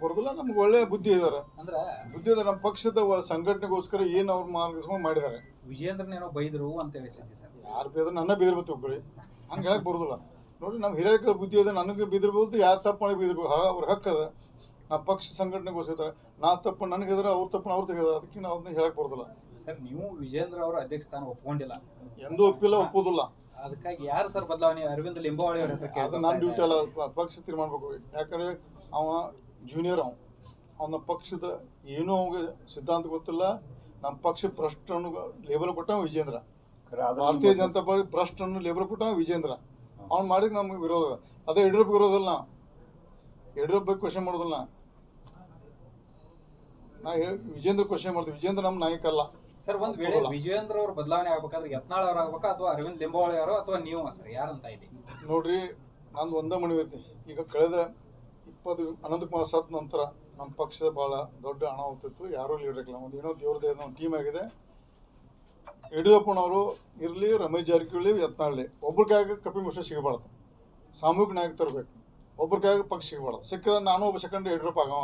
ಬರೋದಿಲ್ಲ. ನಮ್ಗೆ ಒಳ್ಳೆ ಬುದ್ಧಿ ಇದಾರೆ, ಅಂದ್ರ ಬುದ್ಧಿ ಇದಾರೆ. ನಮ್ಮ ಪಕ್ಷದ ಸಂಘಟನೆಗೋಸ್ಕರ ಏನು ಅವ್ರು ಮಾರ್ಗದರ್ಶನ ಮಾಡಿದ್ದಾರೆ. ವಿಜೇಂದ್ರನೇನೋ ಬೈದ್ರು ಅಂತ ಹೇಳಿ ಸರ್. ಯಾರು ಬೇದ್ರೆ ನನ್ನ ಬಿದಿರ್ಬೇಕು ತಿಳ್ಕೊಳ್ಳಿ, ಹಂಗೆ ಹೇಳಕ್ ಬರೋದಿಲ್ಲ. ನೋಡಿ, ನಮ್ಮ ಹಿರಿಯರ ಬುದ್ಧಿ ಇದೆ, ನನಗೆ ಬಿದಿರ್ಬೋದು, ಯಾರು ತಪ್ಪು ಮಾಡಿ ಬಿದಿರ್ಬೇಕು, ಅವ್ರ ಹಕ್ಕದ. ನಾವು ಪಕ್ಷ ಸಂಘಟನೆಗೋಸ್ಕರ ನಾ ತಪ್ಪು ನನಗಿದ್ರೆ, ಅವ್ರ ತಪ್ಪು ಅವ್ರು ತೆಗೆದ, ಅದಕ್ಕೆ ನಾವು ಅದನ್ನ ಹೇಳಕ್ ಬರೋದಿಲ್ಲ. ಸರ್, ನೀವು ವಿಜೇಂದ್ರ ಅವರ ಅಧ್ಯಕ್ಷ ಸ್ಥಾನ ಒಪ್ಕೊಂಡಿಲ್ಲ, ಎಂದೂ ಒಪ್ಪಿಲ್ಲ, ಒಪ್ಪೋದಿಲ್ಲ. ಅದಕ್ಕಾಗಿ ಯಾರು ಸರ್ ಬದಲಾವಣೆ? ಅರವಿಂದ್ ಲಿಂಬಾವಳಿ ಅವರ ಹೆಸರು ಅದು ನನ್ನ ಡ್ಯೂಟಿ ಅಲ್ಲ, ಪಕ್ಷ ತೀರ್ಮಾನ ಮಾಡ್ಬೇಕು. ಯಾಕಂದ್ರೆ ಅವ ಜೂನಿಯರ್, ಅವನ ಪಕ್ಷದ ಏನೂ ಅವಾಗ ಸಿದ್ಧಾಂತ ಗೊತ್ತಿಲ್ಲ. ನಮ್ಮ ಪಕ್ಷ ಭ್ರಷ್ಟನ್ನು ಲೇಬಲ್ ಕೊಟ್ಟ ವಿಜೇಂದ್ರ, ಭಾರತೀಯ ಜನತಾ ಪಾರ್ಟಿ ಭ್ರಷ್ಟನ್ನು ಲೇಬಲ್ ಕೊಟ್ಟ ವಿಜೇಂದ್ರ. ಅವ್ನು ಮಾಡಿದ್ ನಮ್ಗೆ ವಿರೋಧ. ಅದೇ ಯಡಿಯೂರಪ್ಪ ವಿರೋಧಲ್ಲ, ಯಡಿಯೂರಪ್ಪ ಕ್ವಶನ್ ಮಾಡೋದಿಲ್ಲ. ನಾ ವಿಜೇಂದ್ರ ಕ್ವಶನ್ ಮಾಡ್ತೀವಿ. ವಿಜೇಂದ್ರ ನಮ್ಮ ನಾಯಕ ಅಲ್ಲ ಸರ್. ಒಂದ್ ವೇಳೆ ವಿಜೇಂದ್ರ ಅವ್ರ ಬದಲಾವಣೆ ಆಗ್ಬೇಕಾದ್ರೆ ಯತ್ನಾಳ್ ಅವ್ರು ಆಗ್ಬೇಕಾ ಅಥವಾ ಅರವಿಂದ್ ಲಿಂಬಾವಳಿ ಅವರು ಅಥವಾ ನೀವು ಸರ್, ಯಾರಂತ ಇಲ್ಲಿ? ನೋಡ್ರಿ, ನಂದು ಒಂದೇ ಮನವಿ ಐತಿ. ಈಗ ಕಳೆದ 20 ಅನಂತಕುಮಾರ್ ಸತ್ ನಂತರ ನಮ್ಮ ಪಕ್ಷದ ಭಾಳ ದೊಡ್ಡ ಹಣ ಹೋಗ್ತಿತ್ತು. ಯಾರೂ ಲೀಡರ್ ಇಲ್ಲ. ಒಂದು ಏನೋ ದೇವ್ರದ್ದು ಏನೋ ಟೀಮ್ ಆಗಿದೆ. ಯಡಿಯೂರಪ್ಪನವರು ಇರಲಿ, ರಮೇಶ್ ಜಾರಕಿಹೊಳಿ, ಯತ್ನಾಳ್ಳಿ, ಒಬ್ಬರ ಕೈಯಾಗ ಕಪಿಲ್ ಮಿಶ್ರಾ ಸಿಗಬಾರ್ದು. ಸಾಮೂಹಿಕ ನಾಯಕ ತರಬೇಕು. ಒಬ್ಬರ ಕೈಯಾಗ ಪಕ್ಷ ಸಿಗಬಾರ್ದು. ಸಿಕ್ಕರೆ ನಾನು ಒಬ್ಬ ಸೆಕೆಂಡ್ ಯಡಿಯೂರಪ್ಪ ಆಗವ,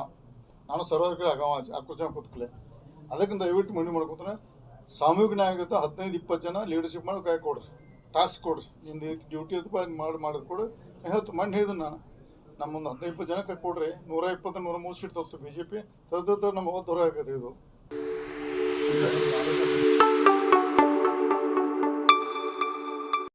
ನಾನು ಸರ್ವಾಧಿಕಾರಿ ಆಗವ, ಆಕೃಷ್ಣ ಕೂತ್ಕಲೆ. ಅದಕ್ಕೆ ದಯವಿಟ್ಟು ಮನವಿ ಮಾಡ್ಕೊತಾನೆ, ಸಾಮೂಹಿಕ ನಾಯಕತ್ವ 15-20 ಜನ ಲೀಡರ್ಶಿಪ್ ಮಾಡಿ ಕೈ ಕೊಡ್ರಿ, ಟಾಸ್ಕ್ ಕೊಡ್ರಿ. ನಿಮ್ದು ಡ್ಯೂಟಿ ಅದು ಮಾಡೋದು ಕೊಡು. ಹೇಳ್ತು ಮಣ್ಣು ಹೇಳಿದ್ರು ನಾನು, ನಮ್ಮೊಂದು 15-20 ಜನ ಕೈ ಕೊಡ್ರಿ. 120-130 ಸೀಟ್ ತರ್ತು BJP. ನಮ್ಮ ಹೊರ ಆಗತ್ತೆ ಇದು.